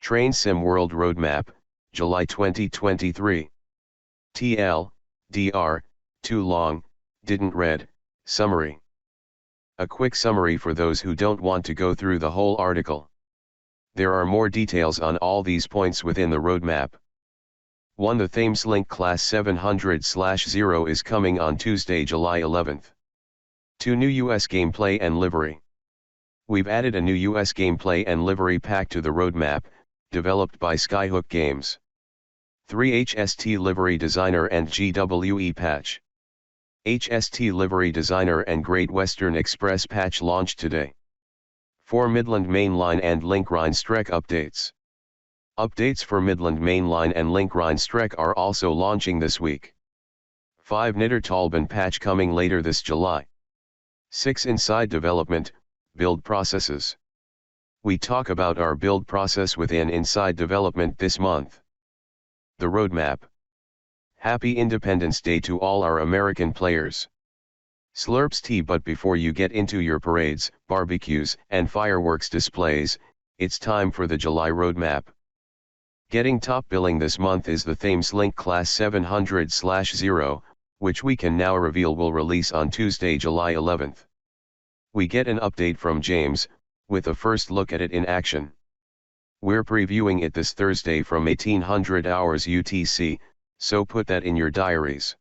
Train Sim World Roadmap, July 2023. TL, DR, too long, didn't read, summary. A quick summary for those who don't want to go through the whole article. There are more details on all these points within the roadmap. 1. The Thameslink Class 700/0 is coming on Tuesday, July 11th. 2. New US gameplay and livery. We've added a new US gameplay and livery pack to the roadmap, developed by Skyhook Games. 3. HST Livery Designer and GWE patch. HST Livery Designer and Great Western Express patch launched today. 4. Midland Main Line and Link Rhine-Strecke updates. Updates for Midland Main Line and Link Rhine-Strecke are also launching this week. 5. Niedertalben patch coming later this July. 6. Inside development, build processes. We talk about our build process within Inside Development this month. The roadmap. Happy Independence Day to all our American players. Slurps tea, but before you get into your parades, barbecues, and fireworks displays, it's time for the July roadmap. Getting top billing this month is the Thameslink Class 700/0, which we can now reveal will release on Tuesday, July 11th. We get an update from James, with a first look at it in action. We're previewing it this Thursday from 1800 hours UTC, so put that in your diaries.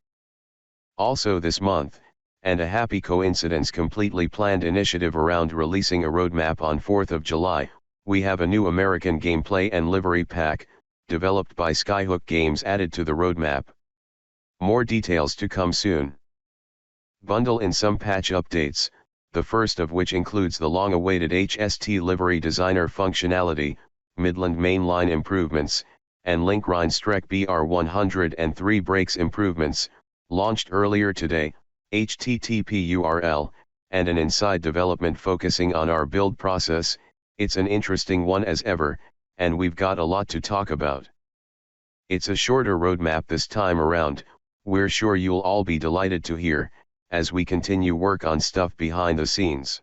Also this month, and a happy coincidence, completely planned initiative around releasing a roadmap on 4th of July, we have a new American gameplay and livery pack, developed by Skyhook Games, added to the roadmap. More details to come soon. Bundle in some patch updates, the first of which includes the long-awaited HST Livery Designer functionality, Midland Main Line improvements, and Link Rhine-Strecke BR 103 brakes improvements, launched earlier today, HTTP URL, and an inside development focusing on our build process. It's an interesting one as ever, and we've got a lot to talk about. It's a shorter roadmap this time around, we're sure you'll all be delighted to hear, as we continue work on stuff behind the scenes.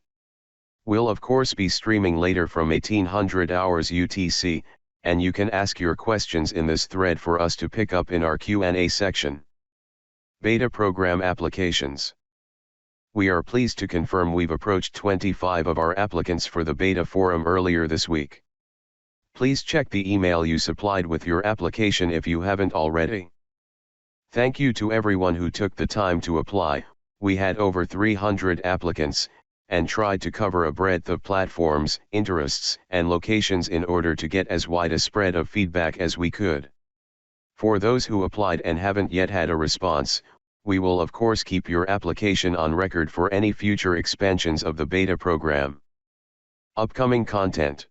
We'll of course be streaming later from 1800 hours UTC, and you can ask your questions in this thread for us to pick up in our Q&A section. Beta program applications. We are pleased to confirm we've approached 25 of our applicants for the beta forum earlier this week. Please check the email you supplied with your application if you haven't already. Thank you to everyone who took the time to apply. We had over 300 applicants, and tried to cover a breadth of platforms, interests, and locations in order to get as wide a spread of feedback as we could. For those who applied and haven't yet had a response, we will of course keep your application on record for any future expansions of the beta program. Upcoming content.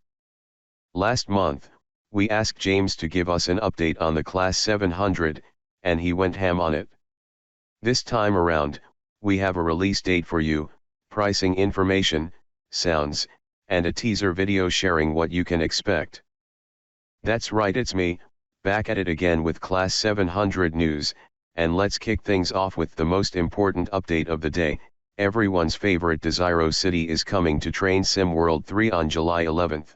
Last month, we asked James to give us an update on the Class 700, and he went ham on it. This time around, we have a release date for you, pricing information, sounds, and a teaser video sharing what you can expect. That's right, it's me, back at it again with Class 700 news, and let's kick things off with the most important update of the day. Everyone's favorite Desiro City is coming to Train Sim World 3 on July 11th.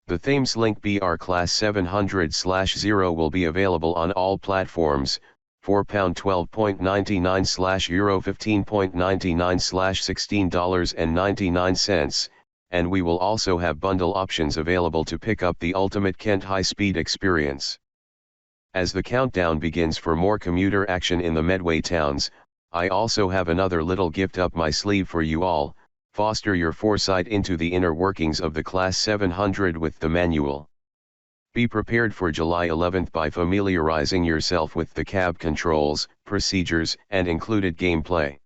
The Thameslink BR Class 700/0 will be available on all platforms, £4.12.99/ €15.99/ $16.99, and we will also have bundle options available to pick up the ultimate Kent high-speed experience. As the countdown begins for more commuter action in the Medway towns, I also have another little gift up my sleeve for you all. Foster your foresight into the inner workings of the Class 700 with the manual. Be prepared for July 11th by familiarizing yourself with the cab controls, procedures, and included gameplay.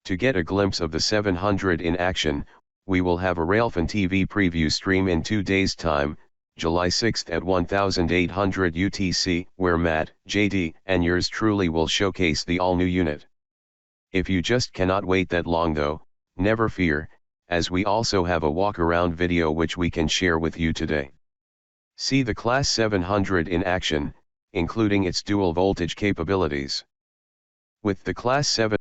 To get a glimpse of the 700 in action, we will have a Railfan TV preview stream in 2 days' time, July 6th at 1800 UTC, where Matt, JD, and yours truly will showcase the all-new unit. If you just cannot wait that long though, never fear, as we also have a walk-around video which we can share with you today. See the Class 700 in action, including its dual voltage capabilities. With the Class 7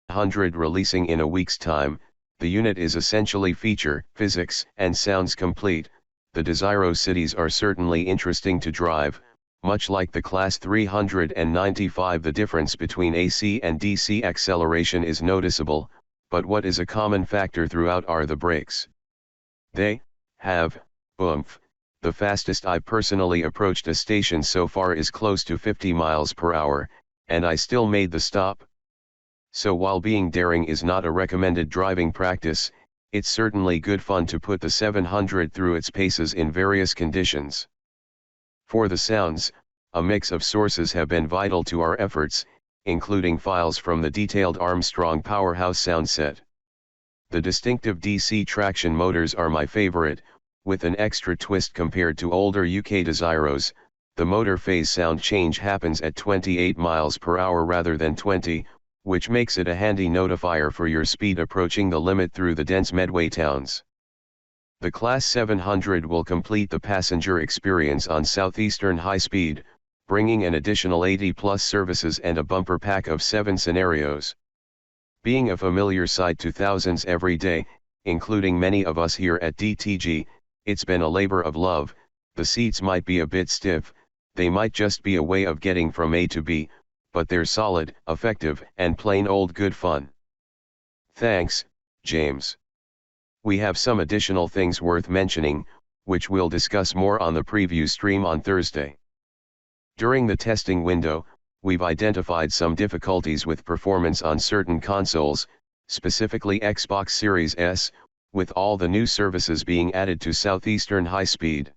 700 releasing in a week's time. The unit is essentially feature, physics, and sounds complete. The Desiro cities are certainly interesting to drive. Much like the Class 395, the difference between AC and DC acceleration is noticeable, but what is a common factor throughout are the brakes. They have oomph. The fastest I personally approached a station so far is close to 50 miles per hour, and I still made the stop. So while being daring is not a recommended driving practice, it's certainly good fun to put the 700 through its paces in various conditions. For the sounds, a mix of sources have been vital to our efforts, including files from the detailed Armstrong Powerhouse sound set. The distinctive DC traction motors are my favorite, with an extra twist compared to older UK Desiros. The motor phase sound change happens at 28 miles per hour rather than 20, which makes it a handy notifier for your speed approaching the limit through the dense Medway towns. The Class 700 will complete the passenger experience on Southeastern High Speed, bringing an additional 80+ services and a bumper pack of 7 scenarios. Being a familiar sight to thousands every day, including many of us here at DTG, it's been a labor of love. The seats might be a bit stiff, they might just be a way of getting from A to B, but they're solid, effective, and plain old good fun. Thanks, James. We have some additional things worth mentioning, which we'll discuss more on the preview stream on Thursday. During the testing window, we've identified some difficulties with performance on certain consoles, specifically Xbox Series S, with all the new services being added to Southeastern High Speed.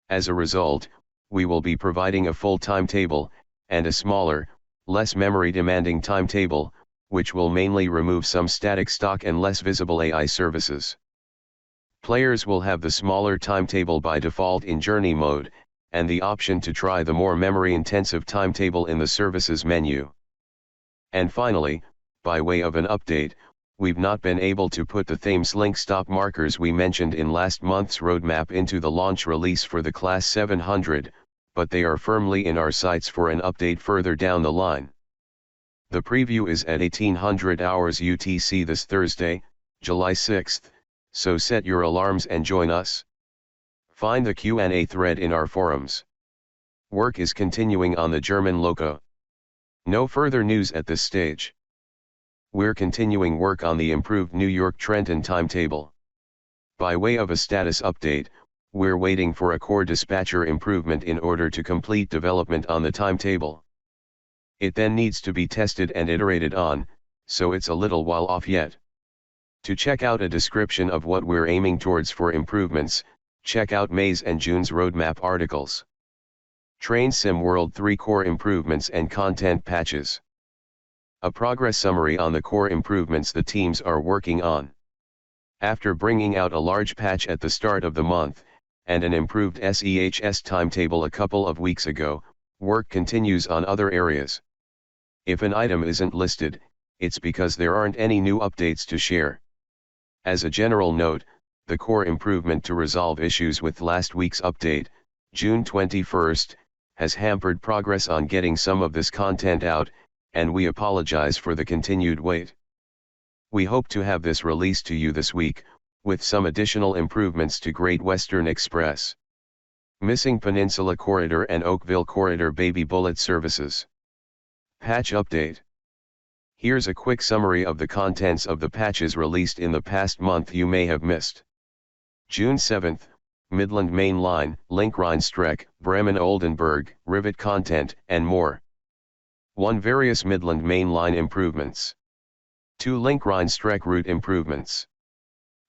As a result, we will be providing a full timetable, and a smaller, less memory-demanding timetable, which will mainly remove some static stock and less visible AI services. Players will have the smaller timetable by default in Journey mode, and the option to try the more memory-intensive timetable in the Services menu. And finally, by way of an update, we've not been able to put the Thameslink stop markers we mentioned in last month's roadmap into the launch release for the Class 700, but they are firmly in our sights for an update further down the line. The preview is at 1800 hours UTC this Thursday, July 6th, so set your alarms and join us. Find the Q&A thread in our forums. Work is continuing on the German loco. No further news at this stage. We're continuing work on the improved New York-Trenton timetable. By way of a status update, we're waiting for a core dispatcher improvement in order to complete development on the timetable. It then needs to be tested and iterated on, so it's a little while off yet. To check out a description of what we're aiming towards for improvements, check out May's and June's roadmap articles. Train Sim World 3 core improvements and content patches. A progress summary on the core improvements the teams are working on. After bringing out a large patch at the start of the month, and an improved SEHS timetable a couple of weeks ago, work continues on other areas. If an item isn't listed, it's because there aren't any new updates to share. As a general note, the core improvement to resolve issues with last week's update, June 21st, has hampered progress on getting some of this content out, and we apologize for the continued wait. We hope to have this released to you this week, with some additional improvements to Great Western Express. Missing Peninsula Corridor and Oakville Corridor Baby Bullet services. Patch update. Here's a quick summary of the contents of the patches released in the past month you may have missed. June 7th, Midland Main Line, Link Rheinstrecke, Bremen-Oldenburg, rivet content, and more. 1. Various Midland Main Line improvements. 2. Link Rheinstrecke route improvements.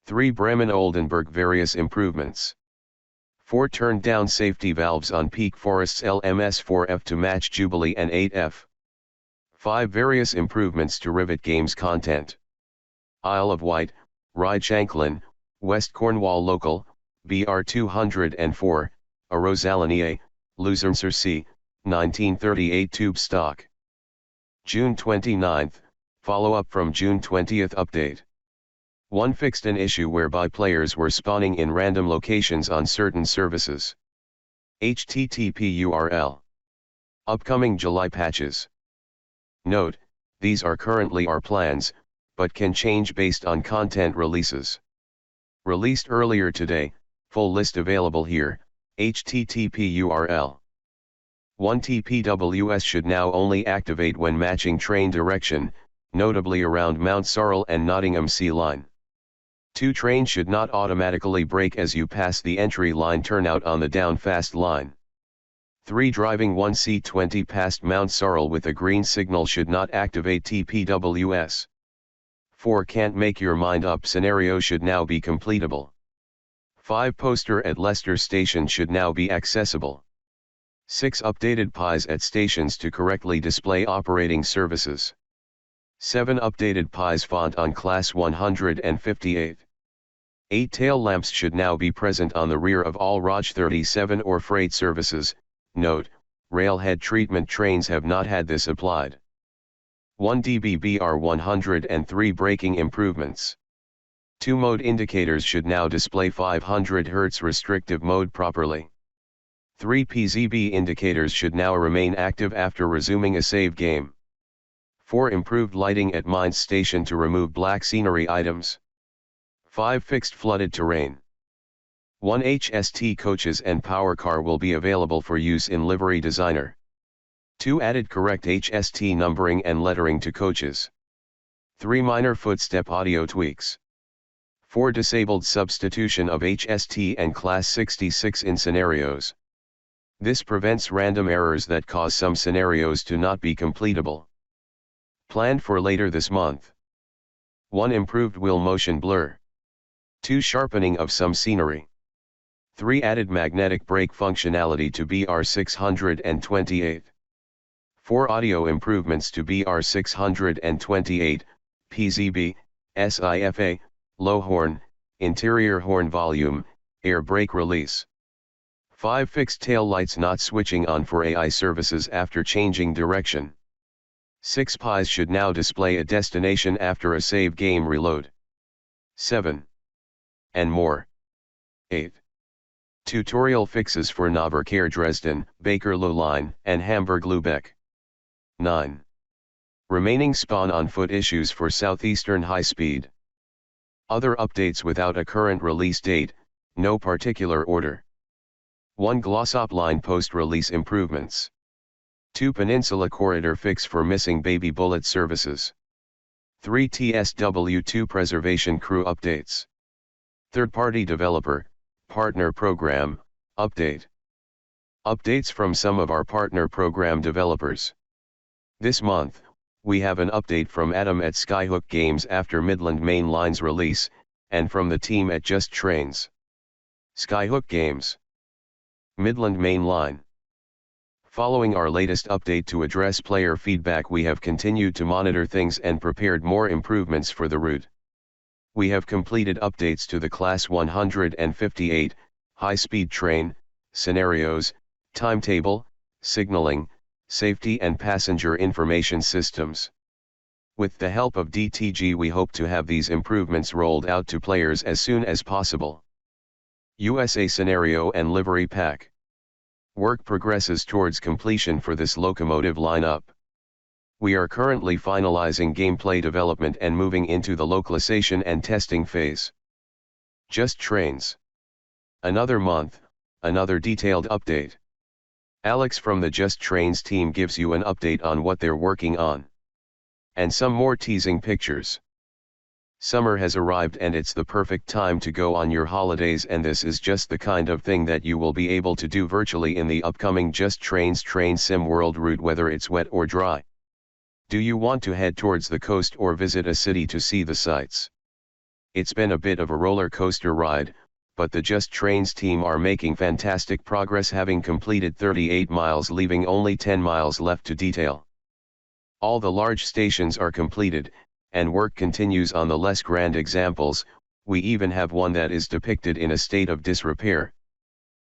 3. Bremen-Oldenburg various improvements. 4. Turned down safety valves on Peak Forest's LMS4F to match Jubilee and 8F. 5. Various improvements to rivet games content. Isle of Wight, Ride Shanklin, West Cornwall Local, BR 204, a Rosalinier, Luzern-sur-Sea, 1938 tube stock. June 29th, follow-up from June 20th update. 1. Fixed an issue whereby players were spawning in random locations on certain services. HTTP URL. Upcoming July patches. Note, these are currently our plans, but can change based on content releases. Released earlier today, full list available here, http URL. 1 TPWS should now only activate when matching train direction, notably around Mount Sorrel and Nottingham Sea Line. 2 Trains should not automatically brake as you pass the entry line turnout on the down fast line. 3 Driving 1 C20 past Mount Sorrel with a green signal should not activate TPWS. 4 Can't make your mind up scenario should now be completable. 5 Poster at Leicester Station should now be accessible. 6 Updated pies at stations to correctly display operating services. 7 Updated pies font on Class 158. 8 Tail lamps should now be present on the rear of all ROJ 37 or freight services. Note, railhead treatment trains have not had this applied. 1 dB BR 103 braking improvements. 2 Mode indicators should now display 500 Hz restrictive mode properly. 3 PZB indicators should now remain active after resuming a save game. 4 Improved lighting at Mainz Station to remove black scenery items. 5 Fixed flooded terrain. 1 HST coaches and power car will be available for use in Livery Designer. 2 Added correct HST numbering and lettering to coaches. 3 Minor footstep audio tweaks. 4 Disabled substitution of HST and Class 66 in scenarios. This prevents random errors that cause some scenarios to not be completable. Planned for later this month. 1 Improved wheel motion blur. 2 Sharpening of some scenery. 3 Added magnetic brake functionality to BR 628. 4 Audio improvements to BR 628, PZB, SIFA, low horn, interior horn volume, air brake release. 5 Fixed tail lights not switching on for AI services after changing direction. 6 pies should now display a destination after a save game reload. 7. And more. 8. Tutorial fixes for Nahverkehr Dresden, Bakerloo Line, and Hamburg-Lübeck. 9. Remaining spawn-on-foot issues for Southeastern High Speed. Other updates without a current release date, no particular order. 1 Glossop Line post-release improvements. 2 Peninsula Corridor fix for missing baby bullet services. 3 TSW2 Preservation Crew updates. Third-party developer, partner program, update. Updates from some of our partner program developers. This month, we have an update from Adam at Skyhook Games after Midland Main Line's release, and from the team at Just Trains. Skyhook Games. Midland Main Line. Following our latest update to address player feedback, we have continued to monitor things and prepared more improvements for the route. We have completed updates to the Class 158, high-speed train, scenarios, timetable, signaling, safety and passenger information systems. With the help of DTG, we hope to have these improvements rolled out to players as soon as possible. USA Scenario and Livery Pack. Work progresses towards completion for this locomotive lineup. We are currently finalizing gameplay development and moving into the localization and testing phase. Just Trains. Another month, another detailed update. Alex from the Just Trains team gives you an update on what they're working on. And some more teasing pictures. Summer has arrived and it's the perfect time to go on your holidays, and this is just the kind of thing that you will be able to do virtually in the upcoming Just Trains Train Sim World route, whether it's wet or dry. Do you want to head towards the coast or visit a city to see the sights? It's been a bit of a roller coaster ride, but the Just Trains team are making fantastic progress, having completed 38 miles, leaving only 10 miles left to detail. All the large stations are completed, and work continues on the less grand examples. We even have one that is depicted in a state of disrepair.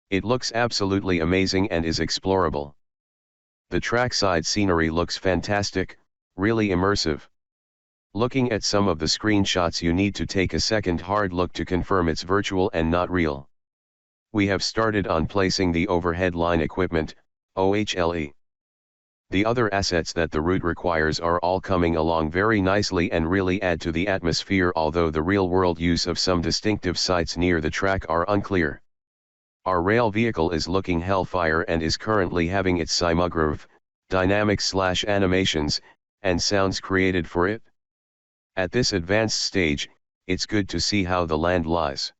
It looks absolutely amazing and is explorable. The trackside scenery looks fantastic, really immersive. Looking at some of the screenshots, you need to take a second hard look to confirm it's virtual and not real. We have started on placing the overhead line equipment, OHLE. The other assets that the route requires are all coming along very nicely and really add to the atmosphere, although the real-world use of some distinctive sites near the track are unclear. Our rail vehicle is looking hellfire and is currently having its simulgraph, dynamics/animations, and sounds created for it. At this advanced stage, it's good to see how the land lies.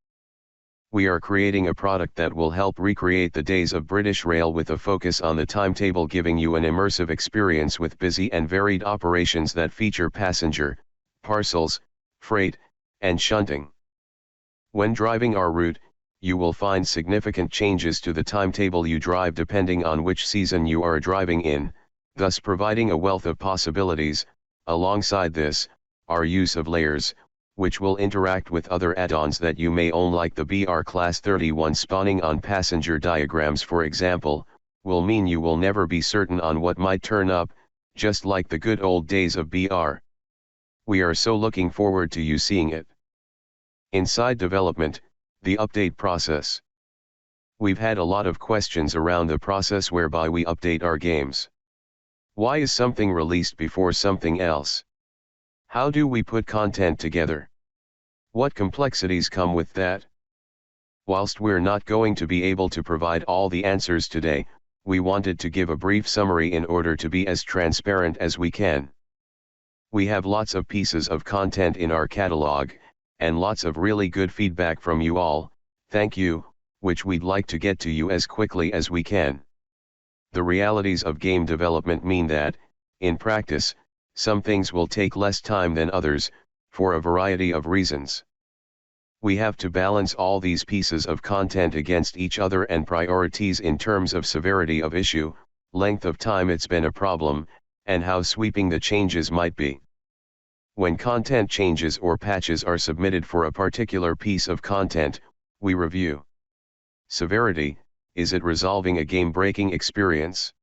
We are creating a product that will help recreate the days of British Rail with a focus on the timetable, giving you an immersive experience with busy and varied operations that feature passenger, parcels, freight, and shunting. When driving our route, you will find significant changes to the timetable you drive depending on which season you are driving in, thus providing a wealth of possibilities. Alongside this, our use of layers, which will interact with other add-ons that you may own, like the BR Class 31 spawning on passenger diagrams for example, will mean you will never be certain on what might turn up, just like the good old days of BR. We are so looking forward to you seeing it. Inside development, the update process. We've had a lot of questions around the process whereby we update our games. Why is something released before something else? How do we put content together? What complexities come with that? Whilst we're not going to be able to provide all the answers today, we wanted to give a brief summary in order to be as transparent as we can. We have lots of pieces of content in our catalog, and lots of really good feedback from you all, thank you, which we'd like to get to you as quickly as we can. The realities of game development mean that, in practice, some things will take less time than others, for a variety of reasons. We have to balance all these pieces of content against each other and priorities in terms of severity of issue, length of time it's been a problem, and how sweeping the changes might be. When content changes or patches are submitted for a particular piece of content, we review. Severity: is it resolving a game-breaking experience?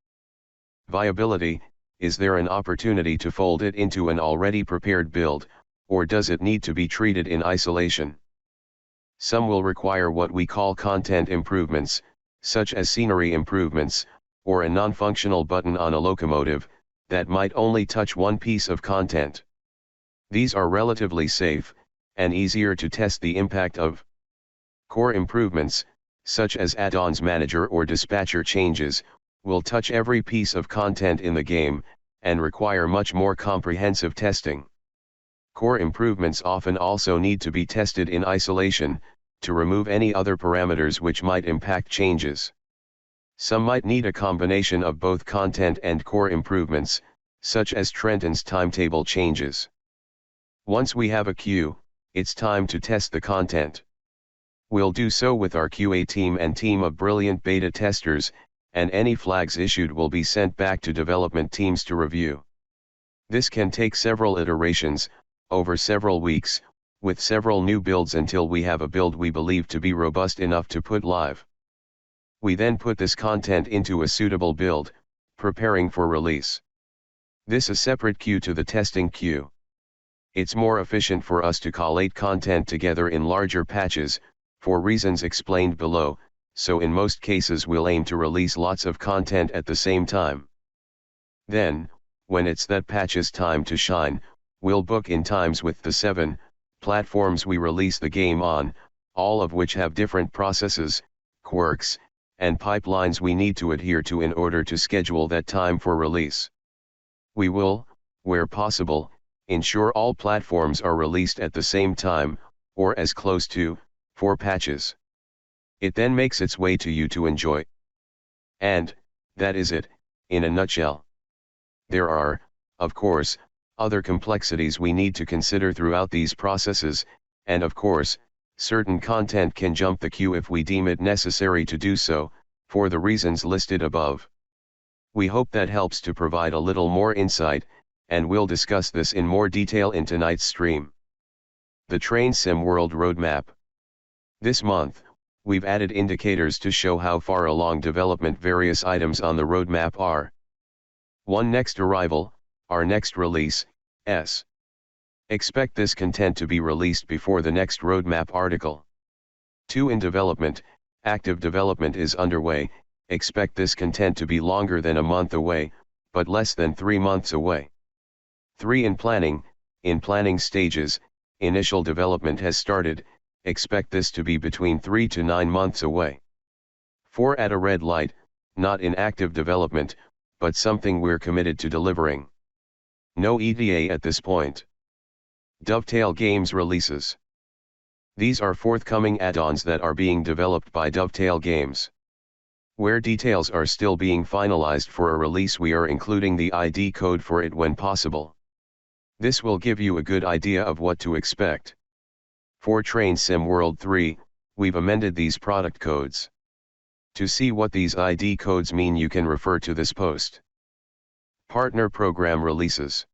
Viability: is there an opportunity to fold it into an already prepared build, or does it need to be treated in isolation? Some will require what we call content improvements, such as scenery improvements, or a non-functional button on a locomotive, that might only touch one piece of content. These are relatively safe, and easier to test the impact of. Core improvements, such as add-ons manager or dispatcher changes, will touch every piece of content in the game, and require much more comprehensive testing. Core improvements often also need to be tested in isolation, to remove any other parameters which might impact changes. Some might need a combination of both content and core improvements, such as Trenton's timetable changes. Once we have a queue, it's time to test the content. We'll do so with our QA team and team of brilliant beta testers, and any flags issued will be sent back to development teams to review. This can take several iterations, over several weeks, with several new builds until we have a build we believe to be robust enough to put live. We then put this content into a suitable build, preparing for release. This is separate queue to the testing queue. It's more efficient for us to collate content together in larger patches, for reasons explained below, so in most cases we'll aim to release lots of content at the same time. Then, when it's that patch's time to shine, we'll book in times with the 7 platforms we release the game on, all of which have different processes, quirks, and pipelines we need to adhere to in order to schedule that time for release. We will, where possible, ensure all platforms are released at the same time, or as close to, for patches. It then makes its way to you to enjoy. And, that is it, in a nutshell. There are, of course, other complexities we need to consider throughout these processes, and of course, certain content can jump the queue if we deem it necessary to do so, for the reasons listed above. We hope that helps to provide a little more insight, and we'll discuss this in more detail in tonight's stream. The Train Sim World Roadmap. This month, we've added indicators to show how far along development various items on the roadmap are. 1. Next arrival, our next release, S. Expect this content to be released before the next roadmap article. 2. In development, active development is underway, expect this content to be longer than a month away, but less than 3 months away. 3 in planning stages, initial development has started, expect this to be between 3 to 9 months away. 4 at a red light, not in active development, but something we're committed to delivering. No ETA at this point. DOVETAIL Games releases. These are forthcoming add-ons that are being developed by DOVETAIL Games. Where details are still being finalized for a release, we are including the ID code for it when possible. This will give you a good idea of what to expect. For Train Sim World 3, we've amended these product codes. To see what these ID codes mean, you can refer to this post. Partner Program releases.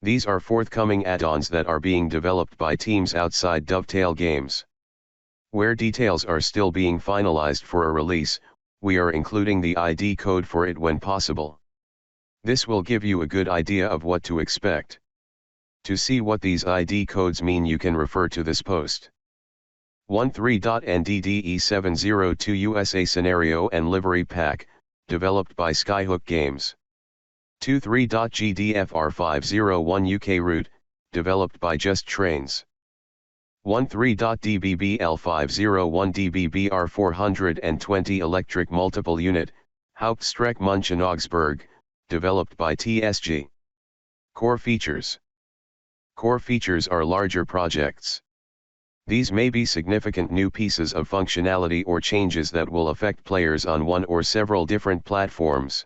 These are forthcoming add-ons that are being developed by teams outside DOVETAIL Games. Where details are still being finalized for a release, we are including the ID code for it when possible. This will give you a good idea of what to expect. To see what these ID codes mean, you can refer to this post. 13.NDDE702 USA Scenario and Livery Pack, developed by Skyhook Games. 23.GDFR501 UK Route, developed by Just Trains. 13.DBBL501 DBBR420 Electric Multiple Unit, Hauptstrecke München-Augsburg, developed by TSG. Core features. Core features are larger projects. These may be significant new pieces of functionality or changes that will affect players on one or several different platforms.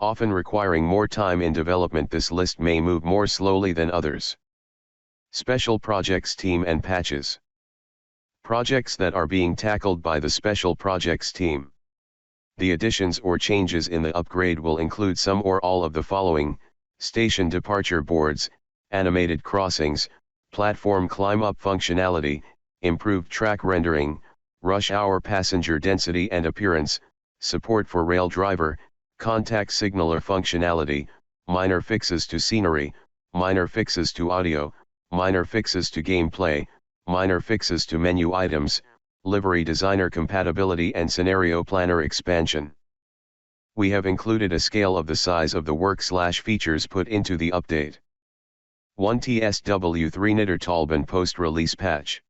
Often requiring more time in development, this list may move more slowly than others. Special Projects Team and Patches. Projects that are being tackled by the Special Projects Team. The additions or changes in the upgrade will include some or all of the following: station departure boards, animated crossings, platform climb-up functionality, improved track rendering, rush hour passenger density and appearance, support for rail driver, contact signaler functionality, minor fixes to scenery, minor fixes to audio, minor fixes to gameplay, minor fixes to menu items, livery designer compatibility and scenario planner expansion. We have included a scale of the size of the work/features put into the update. 1 TSW3 Niedertalben post-release patch.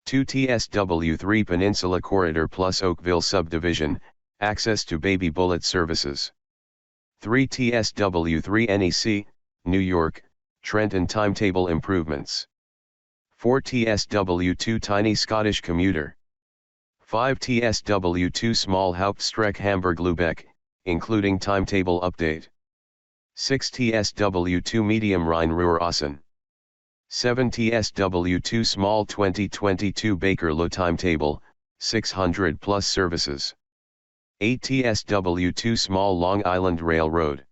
2 TSW3 Peninsula Corridor plus Oakville Subdivision, access to Baby Bullet services. 3 TSW3 NEC, New York, Trenton timetable improvements. 4 TSW2 Tiny Scottish Commuter. 5 TSW2 Small Hauptstrecke Hamburg-Lübeck, including timetable update. 6 TSW2 Medium Rhein-Ruhr-Assen. 7 TSW2 Small 2022 Bakerloo timetable, 600 plus services. 8 TSW2 Small Long Island Railroad.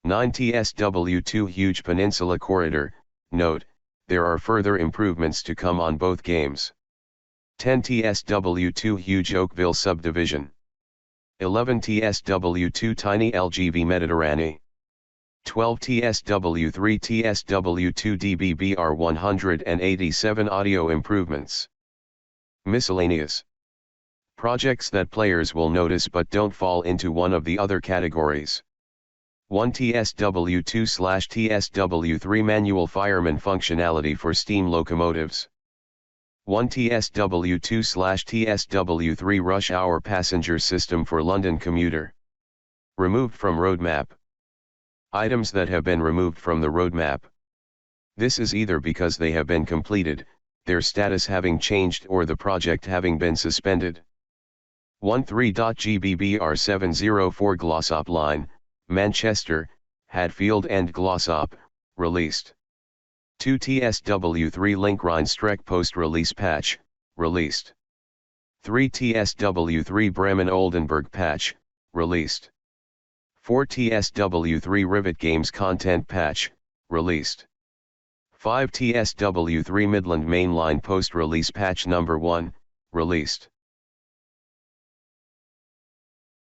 9 TSW2 Huge Peninsula Corridor, note, there are further improvements to come on both games. 10 TSW2 Huge Oakville Subdivision. 11 TSW2 Tiny LGV Mediterranean. 12 TSW3 TSW2 DBBR 187 Audio improvements. Miscellaneous. Projects that players will notice but don't fall into one of the other categories. 1 TSW2/TSW3 Manual Fireman functionality for steam locomotives. 1 TSW2/TSW3 Rush Hour Passenger System for London Commuter. Removed from roadmap. Items that have been removed from the roadmap. This is either because they have been completed, their status having changed, or the project having been suspended. 13.GBBR704 Glossop Line, Manchester, Hadfield and Glossop, released. 2 TSW3 Link Rheinstrecke post-release patch, released. 3 TSW3 Bremen Oldenburg patch, released. 4 TSW3 Rivet Games content patch, released. 5 TSW3 Midland Mainline post-release patch number 1, released.